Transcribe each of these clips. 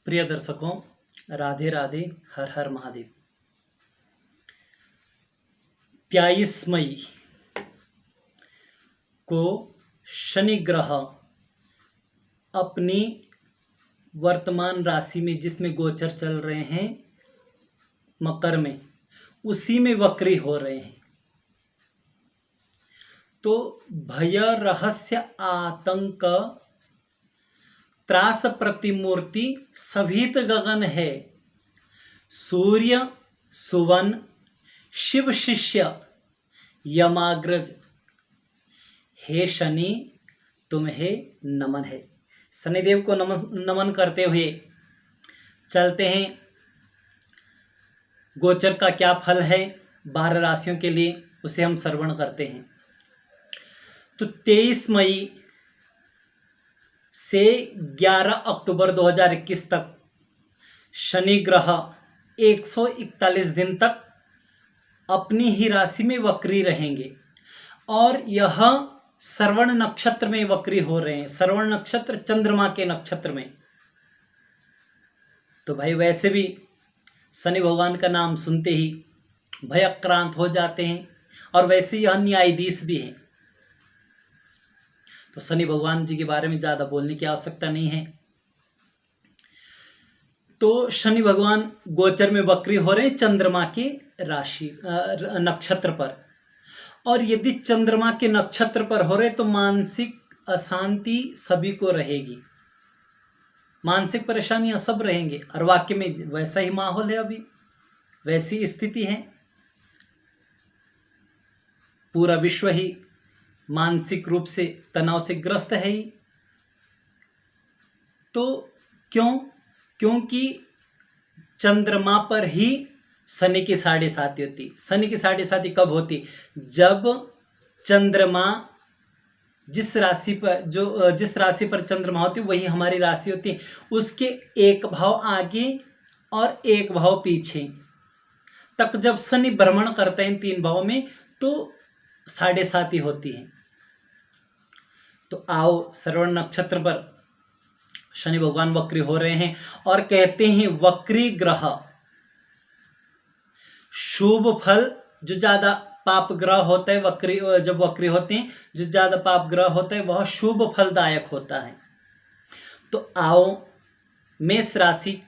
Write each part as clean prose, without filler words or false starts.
प्रिय दर्शकों, राधे राधे, हर हर महादेव। 23 मई को शनि ग्रह अपनी वर्तमान राशि में, जिसमें गोचर चल रहे हैं मकर में, उसी में वक्री हो रहे हैं। तो भय, रहस्य, आतंक, त्रास प्रतिमूर्ति सभीत गगन है। सूर्य सुवन, शिव शिष्य यमाग्रज, हे शनि तुम्हें नमन है। शनिदेव को नमन करते हुए चलते हैं। गोचर का क्या फल है 12 राशियों के लिए, उसे हम श्रवण करते हैं। तो 23 मई से 11 अक्टूबर 2021 तक शनि ग्रह 141 दिन तक अपनी ही राशि में वक्री रहेंगे और यह श्रवण नक्षत्र में वक्री हो रहे हैं। श्रवण नक्षत्र चंद्रमा के नक्षत्र में। तो भाई वैसे भी शनि भगवान का नाम सुनते ही भयाक्रांत हो जाते हैं और वैसे यह न्यायाधीश भी हैं। तो शनि भगवान जी के बारे में ज़्यादा बोलने की आवश्यकता नहीं है। तो शनि भगवान गोचर में वक्री हो रहे हैं चंद्रमा के राशि नक्षत्र पर। और यदि चंद्रमा के नक्षत्र पर हो रहे तो मानसिक अशांति सभी को रहेगी, मानसिक परेशानियां सब रहेंगे। और वाक्य में वैसा ही माहौल है, अभी वैसी स्थिति है। पूरा विश्व ही मानसिक रूप से तनाव से ग्रस्त है ही। तो क्योंकि चंद्रमा पर ही शनि की 7.5 होती। शनि की 7.5 कब होती? जब चंद्रमा जिस राशि पर चंद्रमा होती वही हमारी राशि होती, उसके एक भाव आगे और एक भाव पीछे तक जब शनि भ्रमण करते हैं 3 भाव में, तो 7.5 होती है। तो आओ, श्रवण नक्षत्र पर शनि भगवान वक्री हो रहे हैं और कहते हैं वक्री ग्रह शुभ फल, जो ज्यादा पाप ग्रह होता है जब वक्री होते हैं, जो ज्यादा पाप ग्रह होता है वह शुभ फलदायक होता है। तो आओ, मेष राशि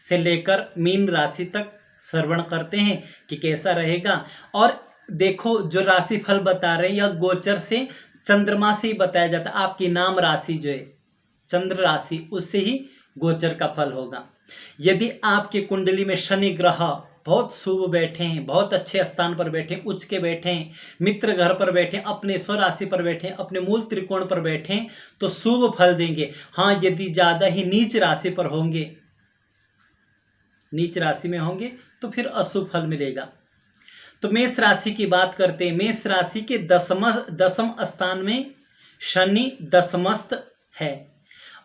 से लेकर मीन राशि तक श्रवण करते हैं कि कैसा रहेगा। और देखो, जो राशि फल बता रहे हैं यह गोचर से, चंद्रमा से ही बताया जाता है। आपकी नाम राशि जो है चंद्र राशि, उससे ही गोचर का फल होगा। यदि आपके कुंडली में शनि ग्रह बहुत शुभ बैठे हैं, बहुत अच्छे स्थान पर बैठे, उच्च के बैठे हैं, मित्र घर पर बैठे, अपने स्वराशि पर बैठे, अपने मूल त्रिकोण पर बैठे, तो शुभ फल देंगे। हाँ, यदि ज्यादा ही नीच राशि पर होंगे, नीच राशि में होंगे तो फिर अशुभ फल मिलेगा। तो मेष राशि की बात करते हैं। मेष राशि के दसम स्थान में शनि दशमस्त है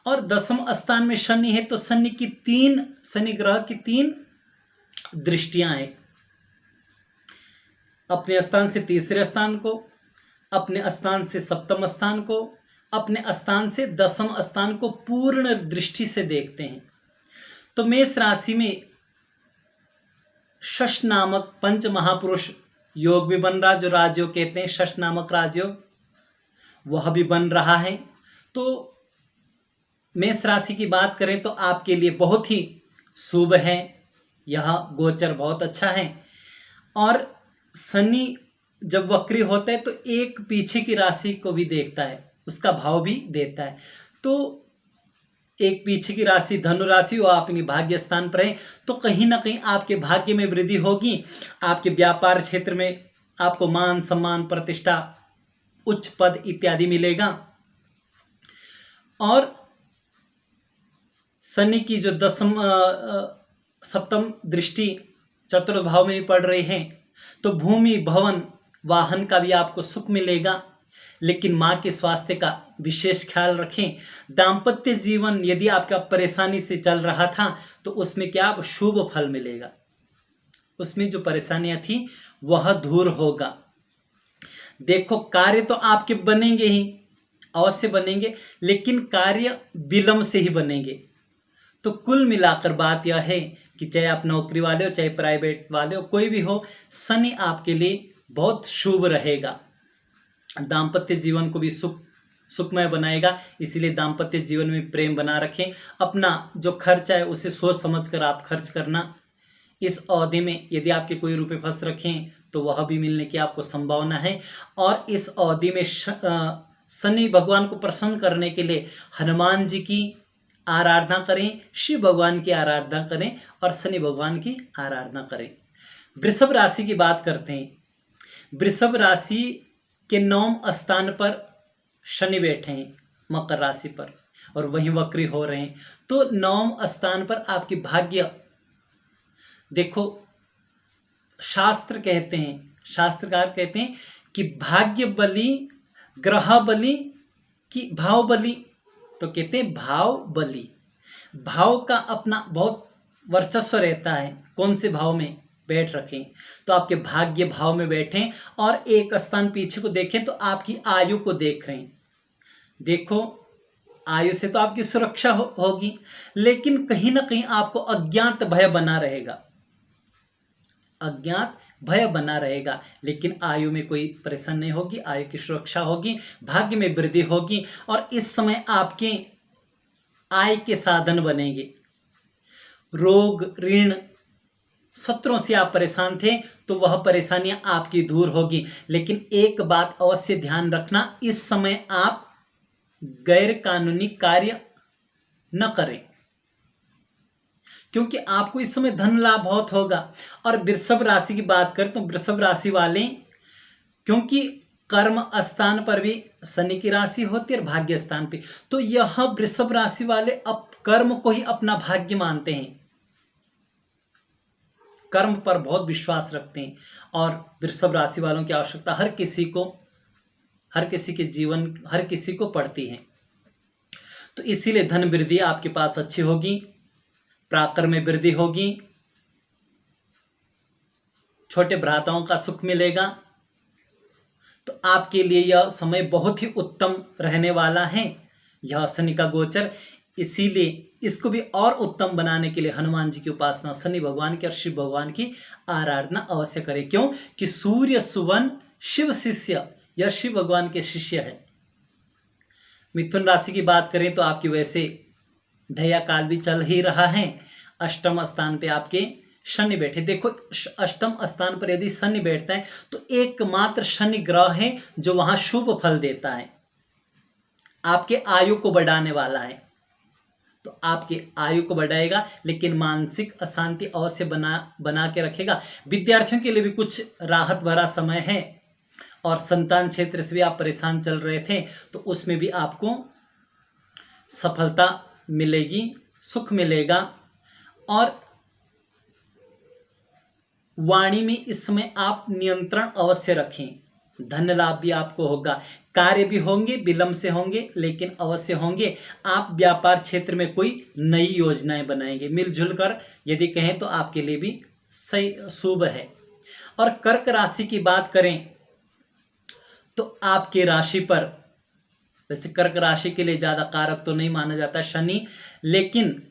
और दसम स्थान में शनि है। तो शनि ग्रह की 3 दृष्टियां हैं। अपने स्थान से तीसरे स्थान को, अपने स्थान से सप्तम स्थान को, अपने स्थान से दसम स्थान को पूर्ण दृष्टि से देखते हैं। तो मेष राशि में शश नामक पंच महापुरुष योग भी बन रहा, जो राजयोग कहते हैं, शश नामक राजयोग, वह भी बन रहा है। तो मेष राशि की बात करें तो आपके लिए बहुत ही शुभ है, यह गोचर बहुत अच्छा है। और शनि जब वक्री होता है तो एक पीछे की राशि को भी देखता है, उसका भाव भी देता है। तो एक पीछे की राशि धनु राशि, वो अपनी भाग्य स्थान पर है, तो कहीं ना कहीं आपके भाग्य में वृद्धि होगी। आपके व्यापार क्षेत्र में आपको मान सम्मान, प्रतिष्ठा, उच्च पद इत्यादि मिलेगा। और शनि की जो सप्तम दृष्टि चतुर्थ भाव में भी पड़ रही है, तो भूमि, भवन, वाहन का भी आपको सुख मिलेगा। लेकिन माँ के स्वास्थ्य का विशेष ख्याल रखें। दाम्पत्य जीवन यदि आपका परेशानी से चल रहा था तो उसमें क्या आप शुभ फल मिलेगा, उसमें जो परेशानियां थी वह दूर होगा। देखो, कार्य तो आपके बनेंगे ही, अवश्य बनेंगे, लेकिन कार्य विलंब से ही बनेंगे। तो कुल मिलाकर बात यह है कि चाहे आप नौकरी वाले हो, चाहे प्राइवेट वाले हो, कोई भी हो, शनि आपके लिए बहुत शुभ रहेगा। दाम्पत्य जीवन को भी सुखमय बनाएगा। इसीलिए दाम्पत्य जीवन में प्रेम बना रखें। अपना जो खर्चा है उसे सोच समझ कर आप खर्च करना। इस अवधि में यदि आपके कोई रुपए फंस रखें तो वह भी मिलने की आपको संभावना है। और इस अवधि में शनि भगवान को प्रसन्न करने के लिए हनुमान जी की आराधना करें, शिव भगवान की आराधना करें और शनि भगवान की आराधना करें। वृषभ राशि की बात करते हैं। वृषभ राशि के 9वें स्थान पर शनि बैठे हैं मकर राशि पर और वहीं वक्री हो रहे हैं। तो 9वें स्थान पर आपकी भाग्य, देखो शास्त्र कहते हैं, शास्त्रकार कहते हैं कि भाग्य बली, ग्रह बली कि भाव बली। तो कहते हैं भाव बली। भाव का अपना बहुत वर्चस्व रहता है, कौन से भाव में बैठ रखें। तो आपके भाग्य भाव में बैठें और एक स्थान पीछे को देखें तो आपकी आयु को देख रहे हैं। देखो आयु से तो आपकी सुरक्षा होगी, लेकिन कहीं ना कहीं आपको अज्ञात भय बना रहेगा, अज्ञात भय बना रहेगा। लेकिन आयु में कोई परेशानी नहीं होगी, आयु की सुरक्षा होगी, भाग्य में वृद्धि होगी और इस समय आपके आय के साधन बनेंगे। रोग, ऋण, शत्रुओं से आप परेशान थे तो वह परेशानियां आपकी दूर होगी। लेकिन एक बात अवश्य ध्यान रखना, इस समय आप गैर कानूनी कार्य न करें, क्योंकि आपको इस समय धन लाभ बहुत होगा। और वृषभ राशि की बात करें तो वृषभ राशि वाले, क्योंकि कर्म स्थान पर भी शनि की राशि होती है और भाग्य स्थान पे, तो यह वृषभ राशि वाले अब कर्म को ही अपना भाग्य मानते हैं, कर्म पर बहुत विश्वास रखते हैं। और वृषभ राशि वालों की आवश्यकता हर किसी को, हर किसी के जीवन, हर किसी को पड़ती है। तो इसीलिए धन वृद्धि आपके पास अच्छी होगी, प्राकर में वृद्धि होगी, छोटे भ्राताओं का सुख मिलेगा। तो आपके लिए यह समय बहुत ही उत्तम रहने वाला है, यह शनि का गोचर। इसीलिए इसको भी और उत्तम बनाने के लिए हनुमान जी की उपासना, शनि भगवान की और शिव भगवान की आराधना अवश्य करें। क्यों कि सूर्य सुवन शिव शिष्य, यह शिव भगवान के शिष्य है। मिथुन राशि की बात करें तो आपकी वैसे ढैया काल भी चल ही रहा है। अष्टम स्थान पे आपके शनि बैठे। देखो अष्टम स्थान पर यदि शनि बैठता है तो एकमात्र शनि ग्रह है जो वहां शुभ फल देता है, आपके आयु को बढ़ाने वाला है। तो आपकी आयु को बढ़ाएगा, लेकिन मानसिक अशांति अवश्य बना के रखेगा। विद्यार्थियों के लिए भी कुछ राहत भरा समय है। और संतान क्षेत्र से भी आप परेशान चल रहे थे तो उसमें भी आपको सफलता मिलेगी, सुख मिलेगा। और वाणी में इस समय आप नियंत्रण अवश्य रखें, धन लाभ भी आपको होगा, कार्य भी होंगे, विलंब से होंगे लेकिन अवश्य होंगे। आप व्यापार क्षेत्र में कोई नई योजनाएं बनाएंगे, मिलजुल कर यदि कहें तो आपके लिए भी सही शुभ है। और कर्क राशि की बात करें तो आपकी राशि पर, वैसे कर्क राशि के लिए ज़्यादा कारक तो नहीं माना जाता शनि, लेकिन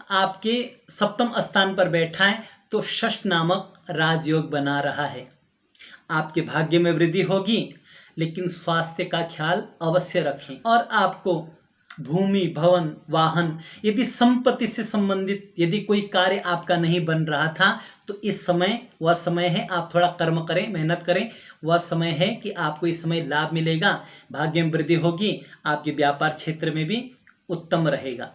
आपके सप्तम स्थान पर बैठा है तो षष्ठ नामक राजयोग बना रहा है। आपके भाग्य में वृद्धि होगी, लेकिन स्वास्थ्य का ख्याल अवश्य रखें। और आपको भूमि, भवन, वाहन, यदि संपत्ति से संबंधित यदि कोई कार्य आपका नहीं बन रहा था तो इस समय वह समय है, आप थोड़ा कर्म करें, मेहनत करें। वह समय है कि आपको इस समय लाभ मिलेगा, भाग्य में वृद्धि होगी, आपके व्यापार क्षेत्र में भी उत्तम रहेगा।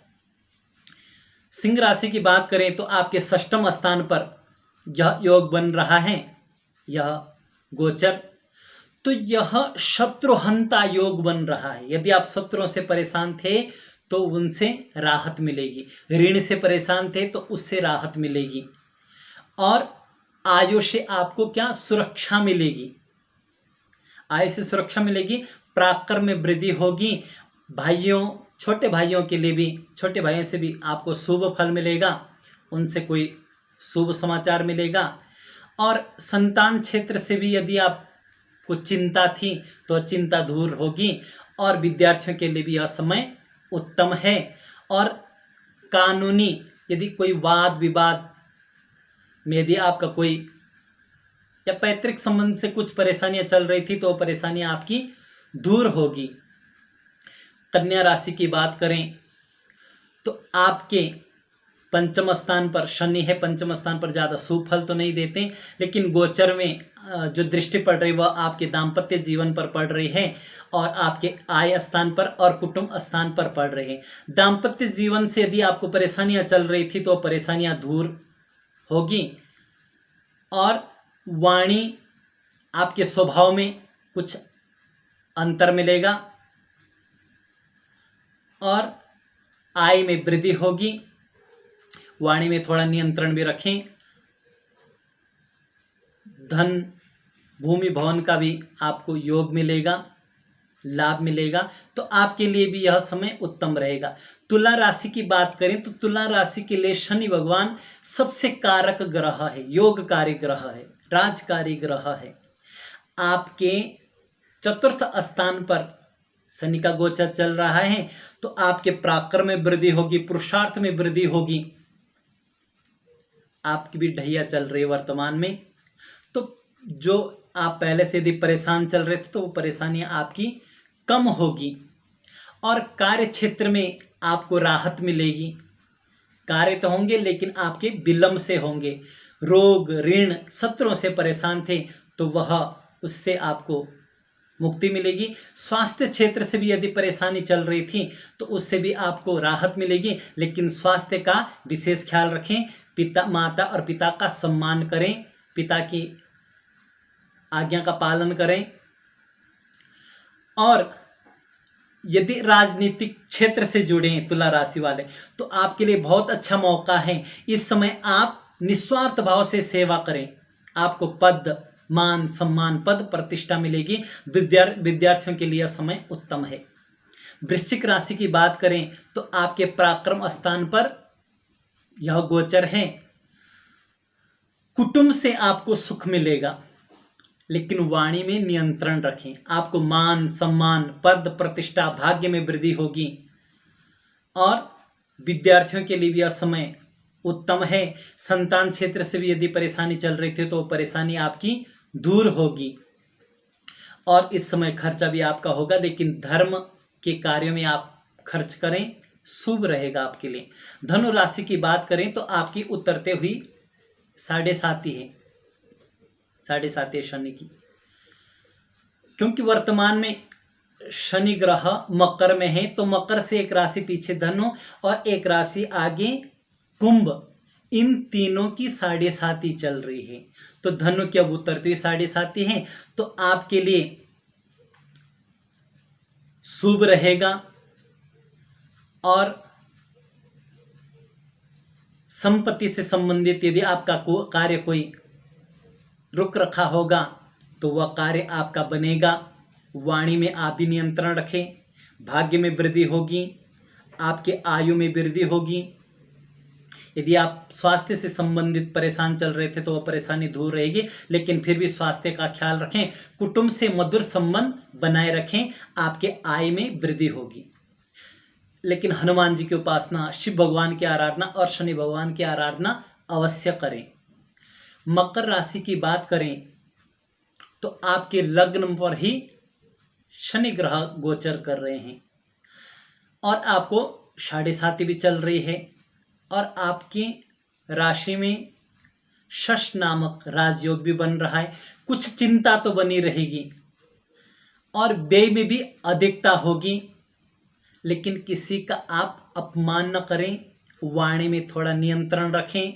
सिंह राशि की बात करें तो आपके षष्ठम स्थान पर यह योग बन रहा है, यह गोचर। तो यह शत्रुहंता योग बन रहा है। यदि आप शत्रुओं से परेशान थे तो उनसे राहत मिलेगी, ऋण से परेशान थे तो उससे राहत मिलेगी। और आयु से आपको क्या सुरक्षा मिलेगी, आय से सुरक्षा मिलेगी, प्राकर में वृद्धि होगी। भाइयों, छोटे भाइयों के लिए भी, छोटे भाइयों से भी आपको शुभ फल मिलेगा, उनसे कोई शुभ समाचार मिलेगा। और संतान क्षेत्र से भी यदि आपको चिंता थी तो चिंता दूर होगी। और विद्यार्थियों के लिए भी यह समय उत्तम है। और कानूनी यदि कोई वाद विवाद में यदि आपका कोई या पैतृक संबंध से कुछ परेशानियां चल रही थी तो वो परेशानियां आपकी दूर होगी। कन्या राशि की बात करें तो आपके पंचम स्थान पर शनि है, पंचम स्थान पर ज़्यादा शुभ फल तो नहीं देते, लेकिन गोचर में जो दृष्टि पड़ रही वह आपके दाम्पत्य जीवन पर पड़ रही है और आपके आय स्थान पर और कुटुंब स्थान पर पड़ रही है। दाम्पत्य जीवन से यदि आपको परेशानियां चल रही थी तो परेशानियां दूर होगी। और वाणी आपके स्वभाव में कुछ अंतर मिलेगा और आय में वृद्धि होगी। वाणी में थोड़ा नियंत्रण भी रखें। धन भूमि भवन का भी आपको योग मिलेगा, लाभ मिलेगा, तो आपके लिए भी यह समय उत्तम रहेगा। तुला राशि की बात करें तो तुला राशि के लिए शनि भगवान सबसे कारक ग्रह है, योगकारी ग्रह है, राजकारी ग्रह है। आपके चतुर्थ स्थान पर शनि का गोचर चल रहा है तो आपके पराक्रम में वृद्धि होगी, पुरुषार्थ में वृद्धि होगी। आपकी भी ढैया चल रही है वर्तमान में, तो जो आप पहले से यदि परेशान चल रहे थे तो वो परेशानियां आपकी कम होगी। और कार्य क्षेत्र में आपको राहत मिलेगी। कार्य तो होंगे लेकिन आपके विलंब से होंगे। रोग ऋण शत्रुओं से परेशान थे तो वह उससे आपको मुक्ति मिलेगी। स्वास्थ्य क्षेत्र से भी यदि परेशानी चल रही थी तो उससे भी आपको राहत मिलेगी, लेकिन स्वास्थ्य का विशेष ख्याल रखें। पिता माता और पिता का सम्मान करें, पिता की आज्ञा का पालन करें। और यदि राजनीतिक क्षेत्र से जुड़े हैं तुला राशि वाले तो आपके लिए बहुत अच्छा मौका है। इस समय आप निस्वार्थ भाव से सेवा करें, आपको पद मान सम्मान पद प्रतिष्ठा मिलेगी। विद्यार्थियों के लिए समय उत्तम है। वृश्चिक राशि की बात करें तो आपके पराक्रम स्थान पर यह गोचर है। कुटुंब से आपको सुख मिलेगा, लेकिन वाणी में नियंत्रण रखें। आपको मान सम्मान पद प्रतिष्ठा भाग्य में वृद्धि होगी। और विद्यार्थियों के लिए भी यह समय उत्तम है। संतान क्षेत्र से भी यदि परेशानी चल रही थी तो परेशानी आपकी दूर होगी। और इस समय खर्चा भी आपका होगा, लेकिन धर्म के कार्यों में आप खर्च करें, शुभ रहेगा आपके लिए। धनु राशि की बात करें तो आपकी उतरते हुई 7.5 है, 7.5 शनि की, क्योंकि वर्तमान में शनि ग्रह मकर में है तो मकर से एक राशि पीछे धनु और एक राशि आगे कुंभ, इन तीनों की 7.5 चल रही है। तो धनु की अब उतरती हुई 7.5 है तो आपके लिए शुभ रहेगा। और संपत्ति से संबंधित यदि आपका कार्य कोई रुक रखा होगा तो वह कार्य आपका बनेगा। वाणी में आप भी नियंत्रण रखें। भाग्य में वृद्धि होगी, आपके आयु में वृद्धि होगी। यदि आप स्वास्थ्य से संबंधित परेशान चल रहे थे तो वह परेशानी दूर रहेगी, लेकिन फिर भी स्वास्थ्य का ख्याल रखें। कुटुंब से मधुर संबंध बनाए रखें, आपके आय में वृद्धि होगी। लेकिन हनुमान जी की उपासना, शिव भगवान की आराधना और शनि भगवान की आराधना अवश्य करें। मकर राशि की बात करें तो आपके लग्न पर ही शनि ग्रह गोचर कर रहे हैं और आपको 7.5 भी चल रही है। और आपकी राशि में शश नामक राजयोग भी बन रहा है। कुछ चिंता तो बनी रहेगी और व्यय में भी अधिकता होगी, लेकिन किसी का आप अपमान न करें। वाणी में थोड़ा नियंत्रण रखें।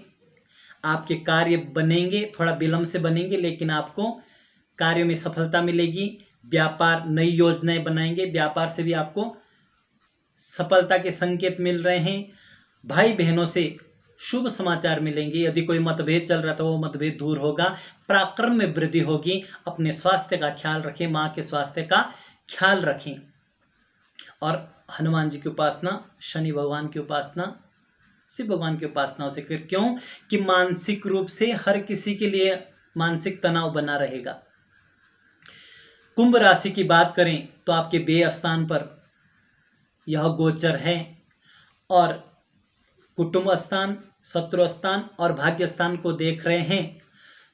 आपके कार्य बनेंगे, थोड़ा विलंब से बनेंगे, लेकिन आपको कार्य में सफलता मिलेगी। व्यापार नई योजनाएं बनाएंगे, व्यापार से भी आपको सफलता के संकेत मिल रहे हैं। भाई बहनों से शुभ समाचार मिलेंगे। यदि कोई मतभेद चल रहा था वो मतभेद दूर होगा। पराक्रम में वृद्धि होगी। अपने स्वास्थ्य का ख्याल रखें, माँ के स्वास्थ्य का ख्याल रखें। और हनुमान जी की उपासना, शनि भगवान की उपासना, शिव भगवान की उपासना से क्यों कि मानसिक रूप से हर किसी के लिए मानसिक तनाव बना रहेगा। कुंभ राशि की बात करें तो आपके व्यय स्थान पर यह गोचर है और कुटुंब स्थान, शत्रु स्थान और भाग्य स्थान को देख रहे हैं,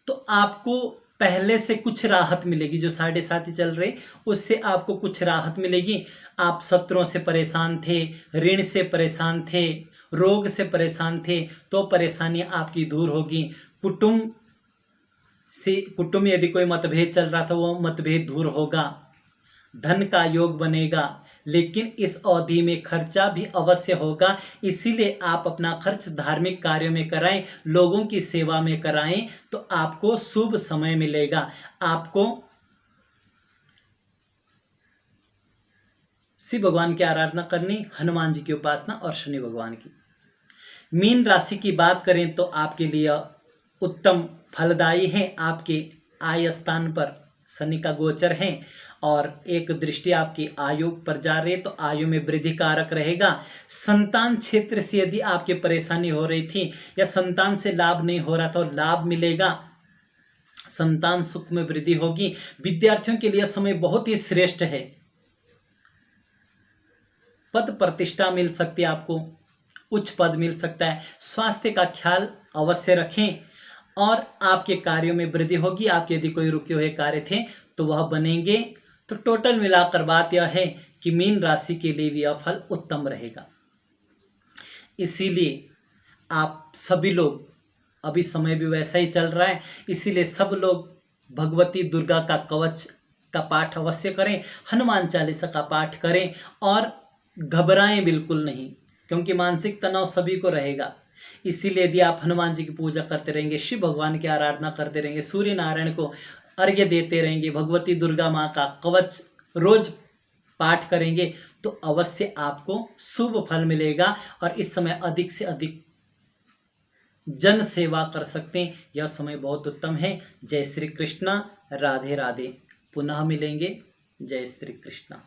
तो आपको पहले से कुछ राहत मिलेगी। जो 7.5 चल रहे उससे आपको कुछ राहत मिलेगी। आप शत्रुओं से परेशान थे, ऋण से परेशान थे, रोग से परेशान थे, तो परेशानी आपकी दूर होगी। कुटुंब में यदि कोई मतभेद चल रहा था वो मतभेद दूर होगा। धन का योग बनेगा, लेकिन इस अवधि में खर्चा भी अवश्य होगा। इसीलिए आप अपना खर्च धार्मिक कार्यों में कराएं, लोगों की सेवा में कराएं, तो आपको शुभ समय मिलेगा। आपको शिव भगवान की आराधना करनी, हनुमान जी की उपासना और शनि भगवान की। मीन राशि की बात करें तो आपके लिए उत्तम फलदायी है। आपके आय स्थान पर शनि का गोचर है और एक दृष्टि आपकी आयु पर जा रही है, तो आयु में वृद्धि कारक रहेगा। संतान क्षेत्र से यदि आपकी परेशानी हो रही थी या संतान से लाभ नहीं हो रहा था, तो लाभ मिलेगा। संतान सुख में वृद्धि होगी। विद्यार्थियों के लिए समय बहुत ही श्रेष्ठ है। पद प्रतिष्ठा मिल सकती है, आपको उच्च पद मिल सकता है। स्वास्थ्य का ख्याल अवश्य रखें और आपके कार्यों में वृद्धि होगी। आपके यदि कोई रुके हुए कार्य थे तो वह बनेंगे। तो टोटल मिलाकर बात यह है कि मीन राशि के लिए भी यह फल उत्तम रहेगा। इसीलिए आप सभी लोग, अभी समय भी वैसा ही चल रहा है, इसीलिए सब लोग भगवती दुर्गा का कवच का पाठ अवश्य करें, हनुमान चालीसा का पाठ करें और घबराएं बिल्कुल नहीं, क्योंकि मानसिक तनाव सभी को रहेगा। इसीलिए यदि आप हनुमान जी की पूजा करते रहेंगे, शिव भगवान की आराधना करते रहेंगे, सूर्य नारायण को अर्घ्य देते रहेंगे, भगवती दुर्गा माँ का कवच रोज पाठ करेंगे, तो अवश्य आपको शुभ फल मिलेगा और इस समय अधिक से अधिक जन सेवा कर सकते हैं। यह समय बहुत उत्तम है। जय श्री कृष्णा, राधे राधे। पुनः मिलेंगे। जय श्री कृष्णा।